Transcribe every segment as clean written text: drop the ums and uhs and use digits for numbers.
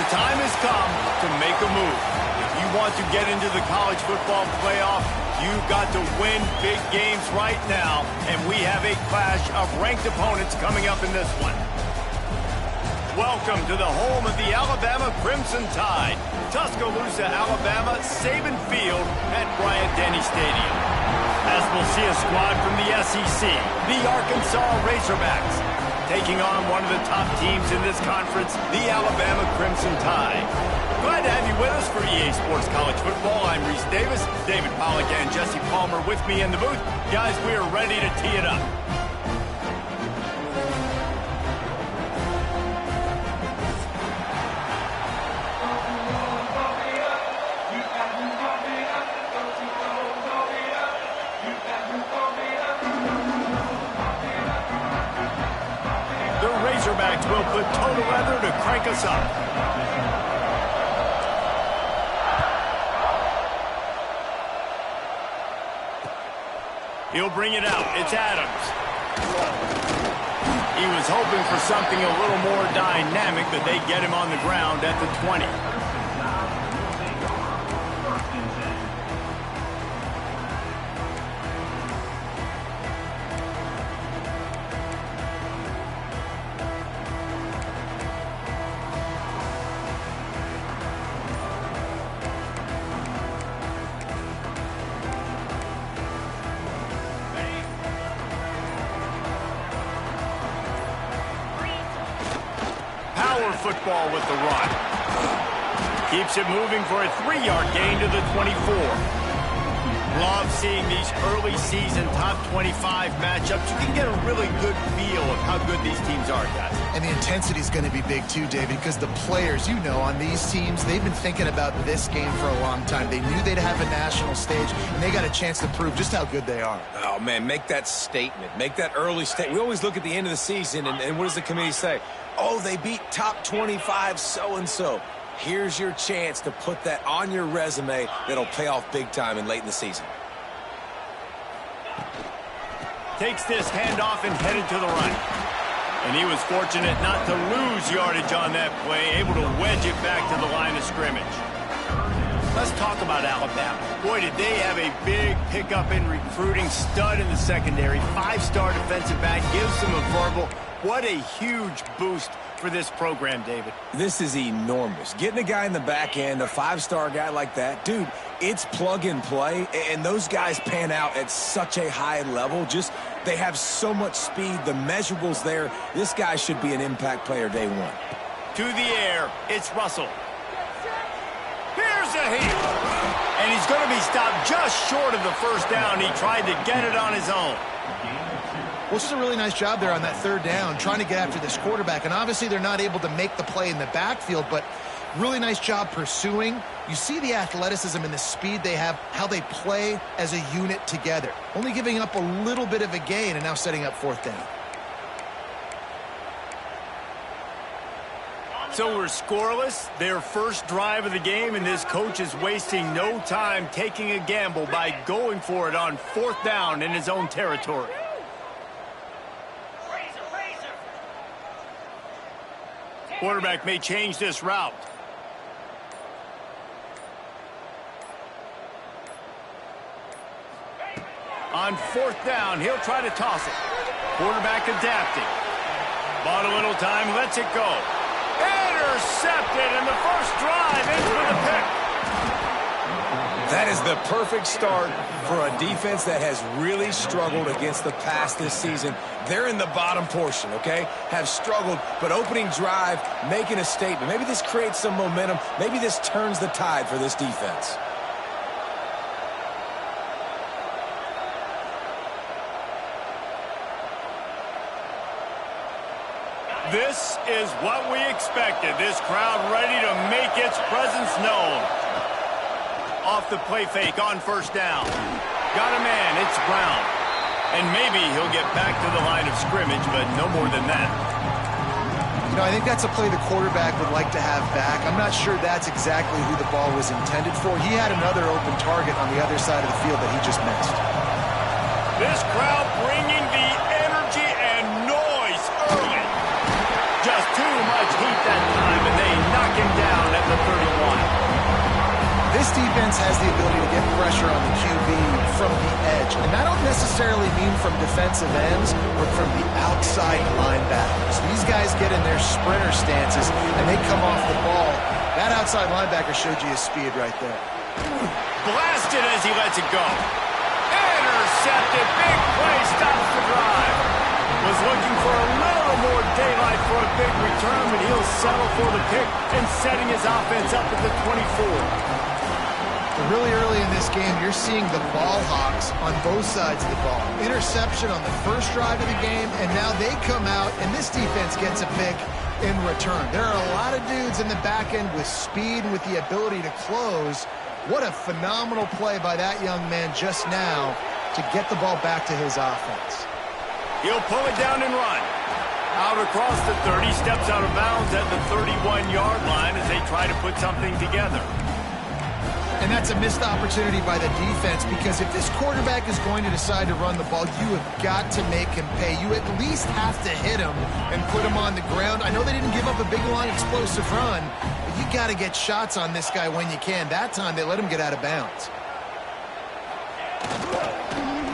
The time has come to make a move. If you want to get into the college football playoff, you've got to win big games right now, and we have a clash of ranked opponents coming up in this one. Welcome to the home of the Alabama Crimson Tide, Tuscaloosa, Alabama, Saban Field at Bryant-Denny Stadium. As we'll see a squad from the SEC, the Arkansas Razorbacks, taking on one of the top teams in this conference, the Alabama Crimson Tide. Glad to have you with us for EA Sports College Football. I'm Reese Davis, David Pollack and Jesse Palmer with me in the booth. Guys, we are ready to tee it up. Razorbacks will put total leather to crank us up. He'll bring it out. It's Adams. He was hoping for something a little more dynamic, but they get him on the ground at the 20. Football with the run. Keeps it moving for a 3-yard gain to the 24. Love seeing these early season top 25 matchups. You can get a really good feel of how good these teams are, guys. And the intensity is going to be big too, David, because the players, you know, on these teams, they've been thinking about this game for a long time. They knew they'd have a national stage, and they got a chance to prove just how good they are. Oh, man, make that statement. Make that early statement. We always look at the end of the season, and what does the committee say? Oh, they beat top 25 so-and-so. Here's your chance to put that on your resume that'll pay off big time and late in the season. Takes this handoff and headed to the right. And he was fortunate not to lose yardage on that play, able to wedge it back to the line of scrimmage. Let's talk about Alabama. Boy, did they have a big pickup in recruiting. Stud in the secondary. 5-star defensive back. Gives them a verbal. What a huge boost for this program, David. This is enormous. Getting a guy in the back end, a 5-star guy like that, dude, it's plug and play, and those guys pan out at such a high level. Just, they have so much speed. The measurables there. This guy should be an impact player day one. To the air, it's Russell. Here's a hit. And he's going to be stopped just short of the first down. He tried to get it on his own. Well, this is a really nice job there on that third down, trying to get after this quarterback. And obviously they're not able to make the play in the backfield, but really nice job pursuing. You see the athleticism and the speed they have, how they play as a unit together. Only giving up a little bit of a gain and now setting up fourth down. So we're scoreless, their first drive of the game, and this coach is wasting no time taking a gamble by going for it on fourth down in his own territory. Quarterback may change this route. On fourth down, he'll try to toss it. Quarterback adapting. Bought a little time, lets it go. Intercepted, and the first drive in for the pick. That is the perfect start for a defense that has really struggled against the pass this season. They're in the bottom portion, okay? Have struggled, but opening drive, making a statement. Maybe this creates some momentum. Maybe this turns the tide for this defense. This is what we expected. This crowd ready to make its presence known. Off the play fake on first down. Got a man, it's Brown. And maybe he'll get back to the line of scrimmage, but no more than that. You know, I think that's a play the quarterback would like to have back. I'm not sure that's exactly who the ball was intended for. He had another open target on the other side of the field that he just missed. This crowd bringing the energy and noise early. Just too much heat that time, and they knock him down This defense has the ability to get pressure on the QB from the edge. And I don't necessarily mean from defensive ends, but from the outside linebackers. These guys get in their sprinter stances, and they come off the ball. That outside linebacker showed you his speed right there. Blasted as he lets it go. Intercepted. Big play. Stops the drive. Was looking for a little more daylight for a big return, but he'll settle for the pick and setting his offense up at the 24. Really early in this game, you're seeing the ball hawks on both sides of the ball. Interception on the first drive of the game, and now they come out, and this defense gets a pick in return. There are a lot of dudes in the back end with speed and with the ability to close. What a phenomenal play by that young man just now to get the ball back to his offense. He'll pull it down and run. Out across the 30, steps out of bounds at the 31-yard line as they try to put something together. And that's a missed opportunity by the defense, because if this quarterback is going to decide to run the ball, you have got to make him pay. You at least have to hit him and put him on the ground. I know they didn't give up a big, long, explosive run, but you got to get shots on this guy when you can. That time, they let him get out of bounds.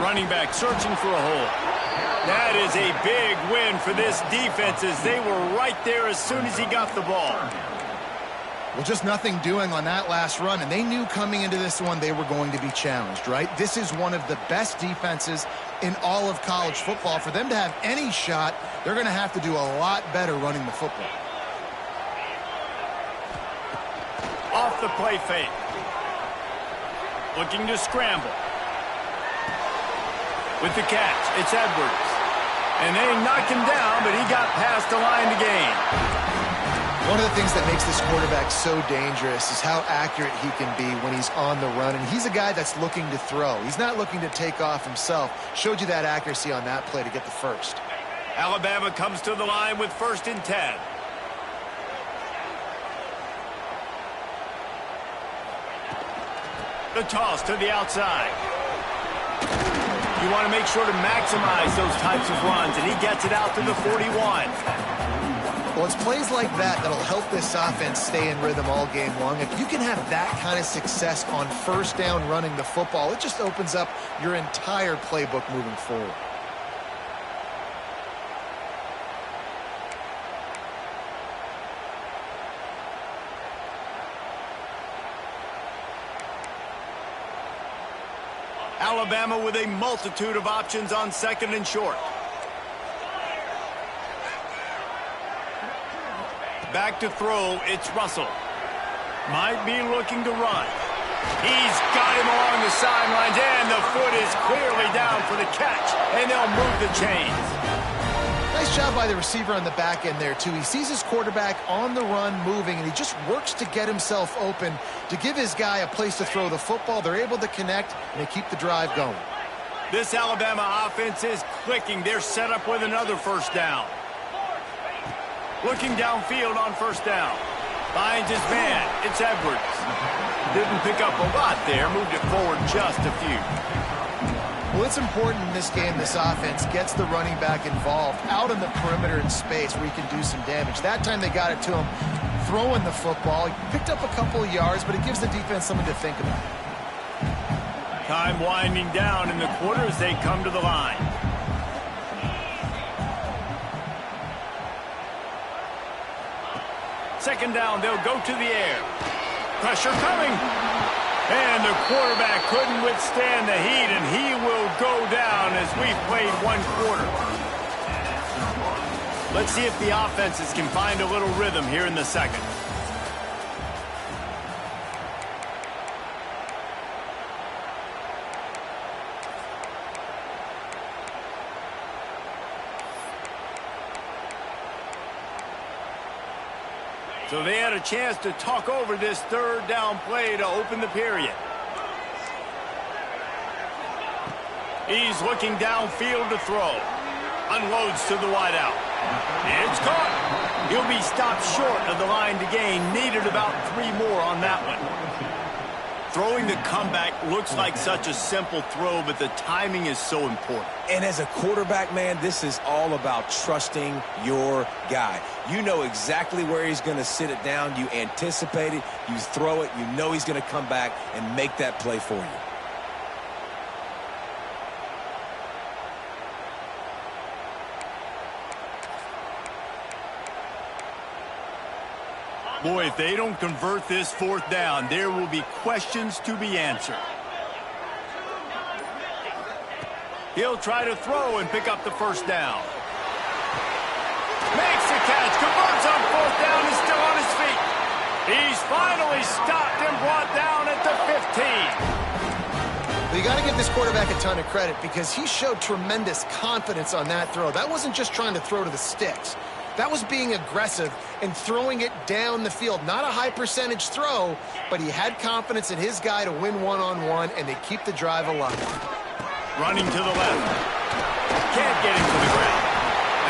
Running back searching for a hole. That is a big win for this defense, as they were right there as soon as he got the ball. Well, just nothing doing on that last run, and they knew coming into this one they were going to be challenged, right? This is one of the best defenses in all of college football. For them to have any shot, they're going to have to do a lot better running the football. Off the play fake. Looking to scramble. With the catch, it's Edwards. And they knock him down, but he got past the line to gain. One of the things that makes this quarterback so dangerous is how accurate he can be when he's on the run. And he's a guy that's looking to throw. He's not looking to take off himself. Showed you that accuracy on that play to get the first. Alabama comes to the line with 1st and 10. The toss to the outside. You want to make sure to maximize those types of runs, and he gets it out to the 41. Well, it's plays like that that'll help this offense stay in rhythm all game long. If you can have that kind of success on first down running the football, it just opens up your entire playbook moving forward. Alabama with a multitude of options on 2nd and short. Back to throw, it's Russell. Might be looking to run. He's got him along the sidelines, and the foot is clearly down for the catch, and they'll move the chains. Nice job by the receiver on the back end there, too. He sees his quarterback on the run moving, and he just works to get himself open to give his guy a place to throw the football. They're able to connect, and they keep the drive going. This Alabama offense is clicking. They're set up with another 1st down. Looking downfield on 1st down. Finds his man. It's Edwards. Didn't pick up a lot there. Moved it forward just a few. Well, it's important in this game this offense gets the running back involved out on the perimeter in space where he can do some damage. That time they got it to him throwing the football. He picked up a couple of yards, but it gives the defense something to think about. Time winding down in the quarter as they come to the line. Second down, they'll go to the air. Pressure coming. And the quarterback couldn't withstand the heat, and he will go down as we've played 1 quarter. Let's see if the offenses can find a little rhythm here in the 2nd. So they had a chance to talk over this 3rd down play to open the period. He's looking downfield to throw. Unloads to the wideout. It's caught. He'll be stopped short of the line to gain. Needed about 3 more on that one. Throwing the comeback looks like such a simple throw, but the timing is so important. And as a quarterback, man, this is all about trusting your guy. You know exactly where he's going to sit it down. You anticipate it. You throw it. You know he's going to come back and make that play for you. Boy, if they don't convert this fourth down, there will be questions to be answered. He'll try to throw and pick up the first down. Makes the catch, converts on fourth down, is still on his feet. He's finally stopped and brought down at the 15. Well, you got to give this quarterback a ton of credit because he showed tremendous confidence on that throw. That wasn't just trying to throw to the sticks. That was being aggressive and throwing it down the field. Not a high percentage throw, but he had confidence in his guy to win one-on-one, and they keep the drive alive. Running to the left. Can't get him to the ground.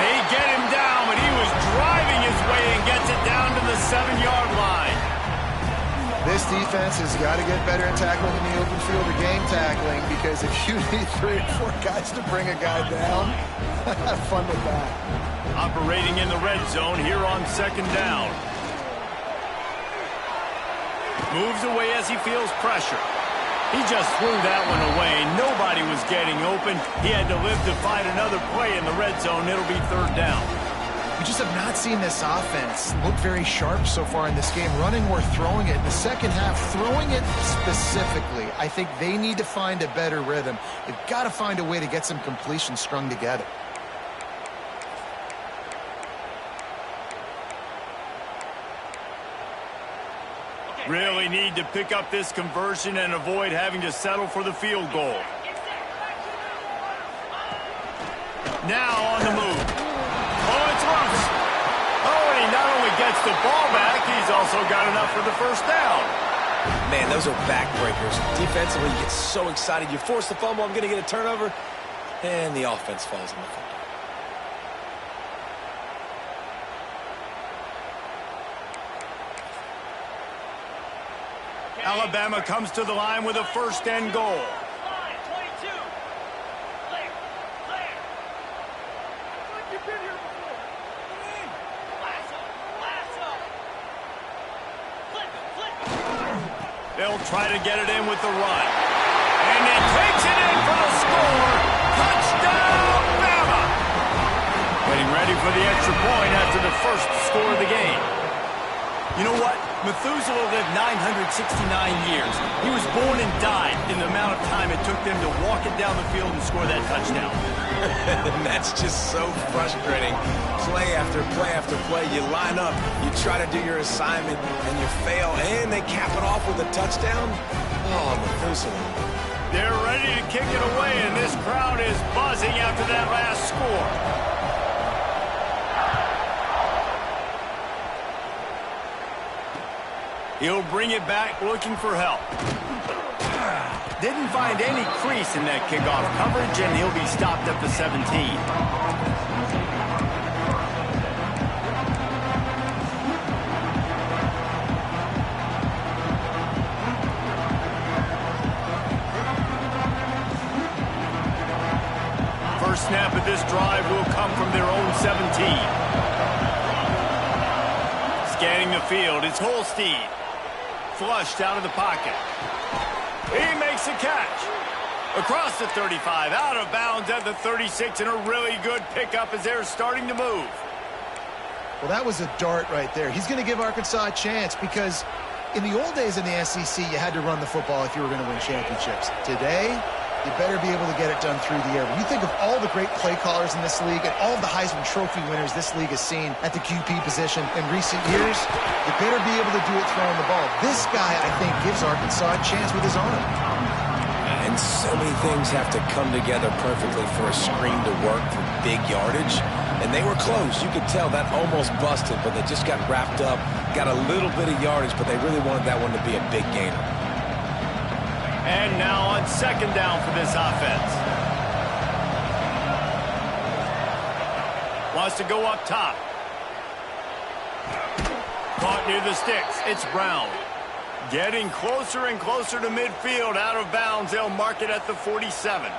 They get him down, but he was driving his way and gets it down to the 7-yard line. This defense has got to get better at tackling in the open field or game tackling, because if you need 3 or 4 guys to bring a guy down, have fun with that. Operating in the red zone here on second down. Moves away as he feels pressure. He just threw that one away. Nobody was getting open. He had to live to find another play in the red zone. It'll be third down. We just have not seen this offense look very sharp so far in this game, running or throwing it. In the second half, throwing it specifically, I think they need to find a better rhythm. They've got to find a way to get some completions strung together. Really need to pick up this conversion and avoid having to settle for the field goal. Now on the move. Oh, it's loose. Oh, and he not only gets the ball back, he's also got enough for the first down. Man, those are backbreakers. Defensively, you get so excited. You force the fumble, I'm going to get a turnover, and the offense falls in the fumble. Alabama comes to the line with a first and goal. They'll try to get it in with the run. And he takes it in for the score. Touchdown, Bama! Getting ready for the extra point after the first score of the game. You know what? Methuselah lived 969 years. He was born and died in the amount of time it took them to walk it down the field and score that touchdown. That's just so frustrating. Play after play after play, you line up, you try to do your assignment, and you fail, and they cap it off with a touchdown? Oh, Methuselah. They're ready to kick it away, and this crowd is buzzing after that last score. He'll bring it back looking for help. Didn't find any crease in that kickoff coverage, and he'll be stopped at the 17. First snap of this drive will come from their own 17. Scanning the field, it's Holstein. Flushed out of the pocket. He makes a catch. Across the 35, out of bounds at the 36, and a really good pickup as they're starting to move. Well, that was a dart right there. He's going to give Arkansas a chance because in the old days in the SEC, you had to run the football if you were going to win championships. Today, you better be able to get it done through the air. When you think of all the great play callers in this league and all of the Heisman Trophy winners this league has seen at the QP position in recent years, you better be able to do it throwing the ball. This guy, I think, gives Arkansas a chance with his arm. And so many things have to come together perfectly for a screen to work for big yardage. And they were close. You could tell that almost busted, but they just got wrapped up, got a little bit of yardage, but they really wanted that one to be a big gainer. And now on second down for this offense. Wants to go up top. Caught near the sticks. It's Brown. Getting closer and closer to midfield. Out of bounds. They'll mark it at the 47.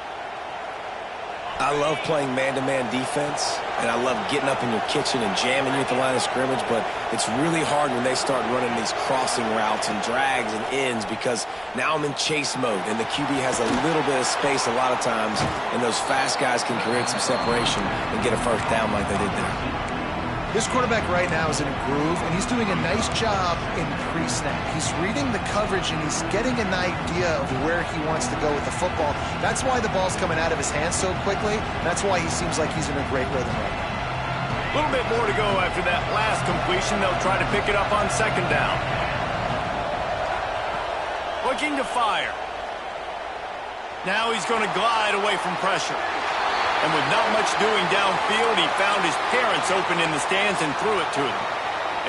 I love playing man-to-man defense, and I love getting up in your kitchen and jamming you at the line of scrimmage, but it's really hard when they start running these crossing routes and drags and ends because now I'm in chase mode, and the QB has a little bit of space a lot of times, and those fast guys can create some separation and get a first down like they did there. This quarterback right now is in a groove, and he's doing a nice job in pre-snap. He's reading the coverage, and he's getting an idea of where he wants to go with the football. That's why the ball's coming out of his hands so quickly. That's why he seems like he's in a great rhythm right now. A little bit more to go after that last completion. They'll try to pick it up on second down. Looking to fire. Now he's going to glide away from pressure. And with not much doing downfield, he found his parents open in the stands and threw it to them.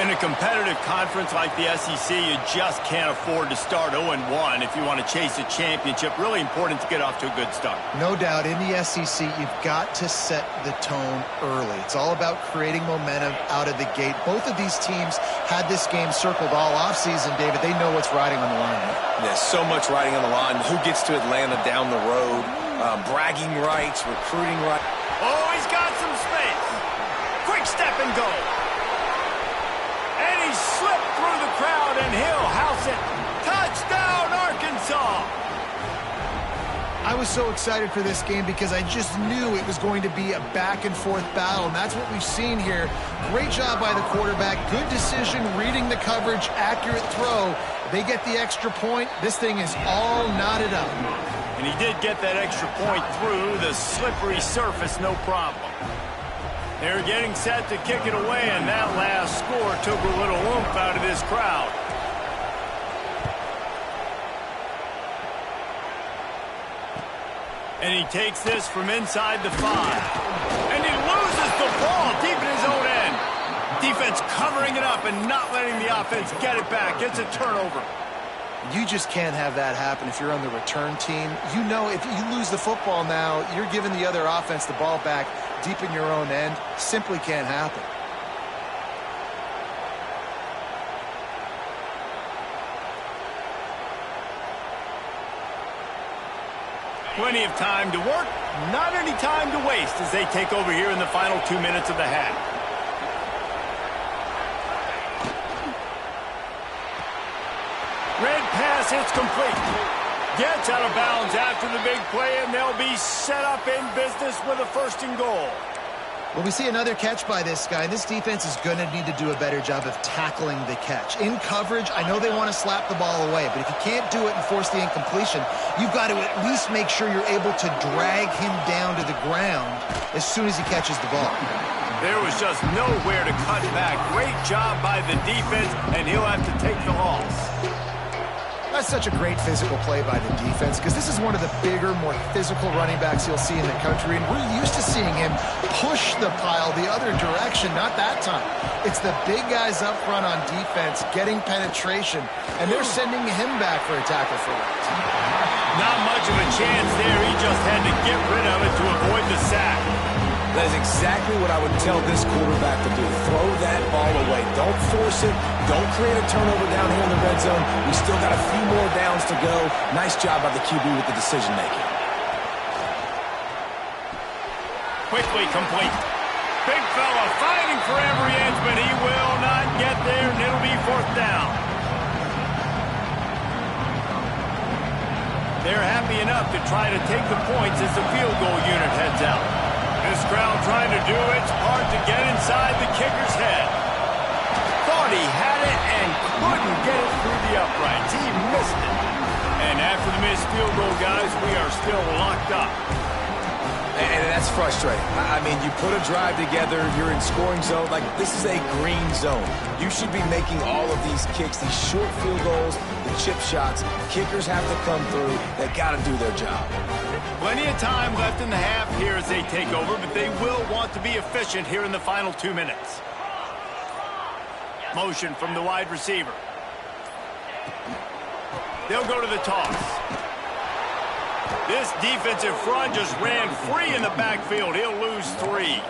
In a competitive conference like the SEC, you just can't afford to start 0-1 if you want to chase a championship. Really important to get off to a good start. No doubt, in the SEC, you've got to set the tone early. It's all about creating momentum out of the gate. Both of these teams had this game circled all offseason, David. They know what's riding on the line. There's so much riding on the line. Who gets to Atlanta down the road? Bragging rights, recruiting rights. Oh, he's got some space. Quick step and go. And he slipped through the crowd, and he'll house it. Touchdown, Arkansas. I was so excited for this game because I just knew it was going to be a back-and-forth battle, and that's what we've seen here. Great job by the quarterback. Good decision, reading the coverage, accurate throw. They get the extra point. This thing is all knotted up. And he did get that extra point through the slippery surface, no problem. They're getting set to kick it away, and that last score took a little oomph out of this crowd. And he takes this from inside the 5. And he loses the ball deep in his own end. Defense covering it up and not letting the offense get it back. It's a turnover. You just can't have that happen if you're on the return team. You know if you lose the football now, you're giving the other offense the ball back deep in your own end. Simply can't happen. Plenty of time to work, not any time to waste as they take over here in the final 2 minutes of the half. Red pass, it's complete. Gets out of bounds after the big play, and they'll be set up in business with a 1st and goal. Well, we see another catch by this guy. This defense is going to need to do a better job of tackling the catch. In coverage, I know they want to slap the ball away, but if you can't do it and force the incompletion, you've got to at least make sure you're able to drag him down to the ground as soon as he catches the ball. There was just nowhere to cut back. Great job by the defense, and he'll have to take the loss. That's such a great physical play by the defense because this is one of the bigger, more physical running backs you'll see in the country, and we're used to seeing him push the pile the other direction. Not that time. It's the big guys up front on defense getting penetration, and they're sending him back for a tackle for it. Not much of a chance there. He just had to get rid of it to avoid the sack. That is exactly what I would tell this quarterback to do. Throw that ball away. Don't force it. Don't create a turnover down here in the red zone. We still got a few more downs to go. Nice job by the QB with the decision-making. Quickly complete. Big fella fighting for every inch, but he will not get there, and it'll be 4th down. They're happy enough to try to take the points as the field goal unit heads out. This crowd trying to do its part to get inside the kicker's head. Thought he had it and couldn't get it through the uprights. He missed it. And after the missed field goal, guys, we are still locked up. And that's frustrating. I mean, you put a drive together, you're in scoring zone. Like, this is a green zone. You should be making all of these kicks, these short field goals, the chip shots. Kickers have to come through. They got to do their job. Plenty of time left in the half here as they take over, but they will want to be efficient here in the final 2 minutes. Motion from the wide receiver. They'll go to the toss. This defensive front just ran free in the backfield. He'll lose 3.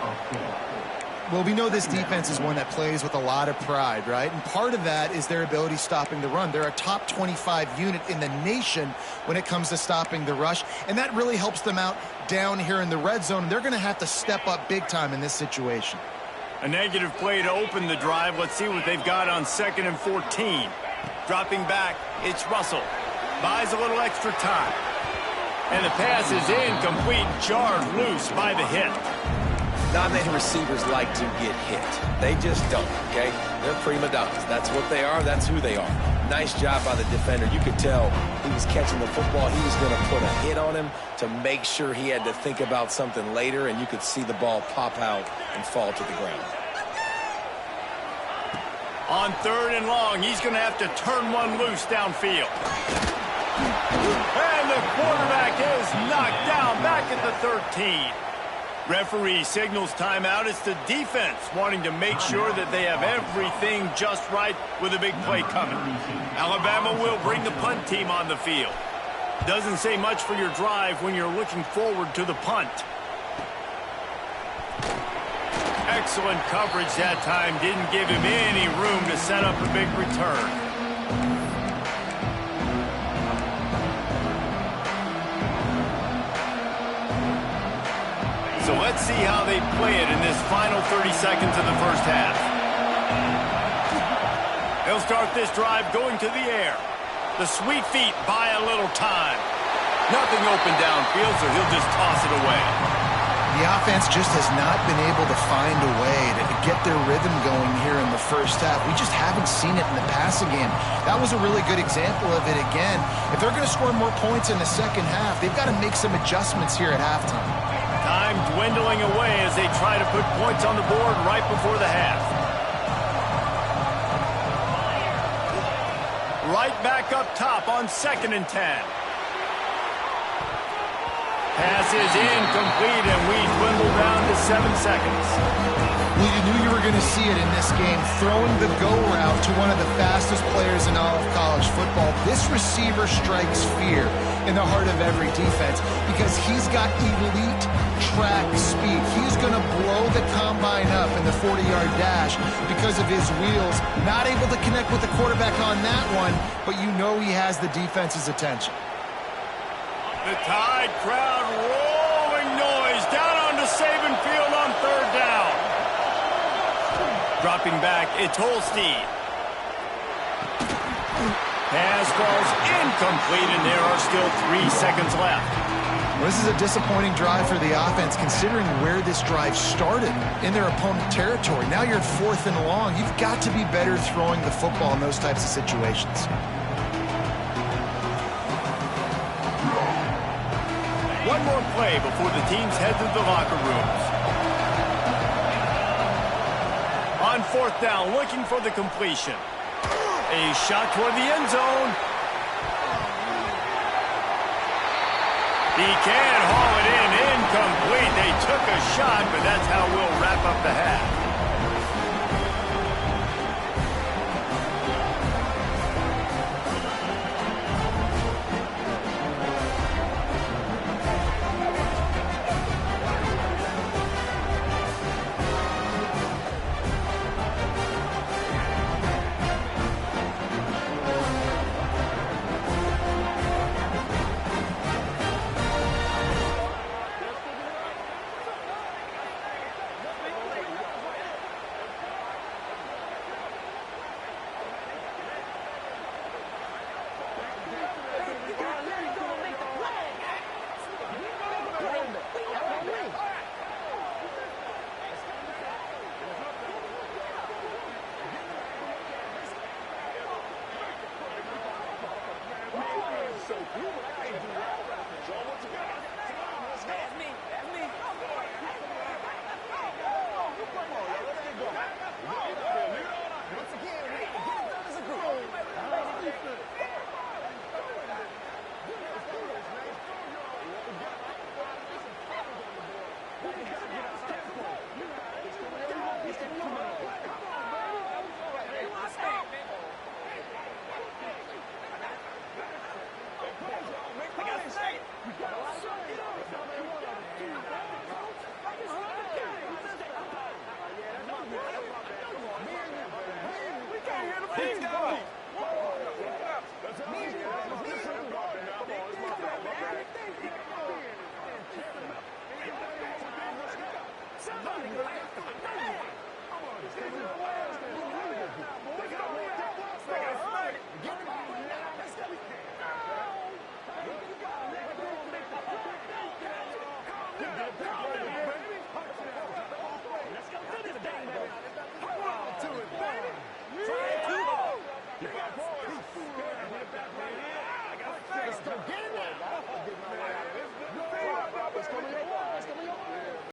Well, we know this defense is one that plays with a lot of pride, right? And part of that is their ability stopping the run. They're a top 25 unit in the nation when it comes to stopping the rush, and that really helps them out down here in the red zone. They're going to have to step up big time in this situation. A negative play to open the drive. Let's see what they've got on 2nd and 14. Dropping back, it's Russell. Buys a little extra time. And the pass is incomplete, jarred loose by the hit. Not many receivers like to get hit. They just don't, okay? They're prima donnas. That's what they are. That's who they are. Nice job by the defender. You could tell he was catching the football. He was going to put a hit on him to make sure he had to think about something later, and you could see the ball pop out and fall to the ground. On 3rd and long, he's going to have to turn one loose downfield. And the quarterback is knocked down back at the 13. Referee signals timeout. It's the defense wanting to make sure that they have everything just right with a big play coming. Alabama will bring the punt team on the field. Doesn't say much for your drive when you're looking forward to the punt. Excellent coverage that time. Didn't give him any room to set up a big return. So let's see how they play it in this final 30 seconds of the first half. They'll start this drive going to the air. The sweet feet buy a little time. Nothing open downfield, so he'll just toss it away. The offense just has not been able to find a way to get their rhythm going here in the first half. We just haven't seen it in the passing game. That was a really good example of it again. If they're going to score more points in the second half, they've got to make some adjustments here at halftime. Time dwindling away as they try to put points on the board right before the half. Right back up top on 2nd and 10. Pass is incomplete, and we dwindle down to 7 seconds. Well, you knew you were going to see it in this game, throwing the go route to one of the fastest players in all of college football. This receiver strikes fear in the heart of every defense because he's got elite track speed. He's going to blow the combine up in the 40-yard dash because of his wheels. Not able to connect with the quarterback on that one, but you know he has the defense's attention. The Tide crowd rolling noise down onto Saban Field on 3rd down. Dropping back, it's Holstein. Pass falls incomplete, and there are still 3 seconds left. Well, this is a disappointing drive for the offense, considering where this drive started in their opponent territory. Now you're at 4th and long. You've got to be better throwing the football in those types of situations. One more play before the teams head to the locker rooms. On 4th down, looking for the completion. A shot toward the end zone. He can haul it in, incomplete. They took a shot, but that's how we'll wrap up the half.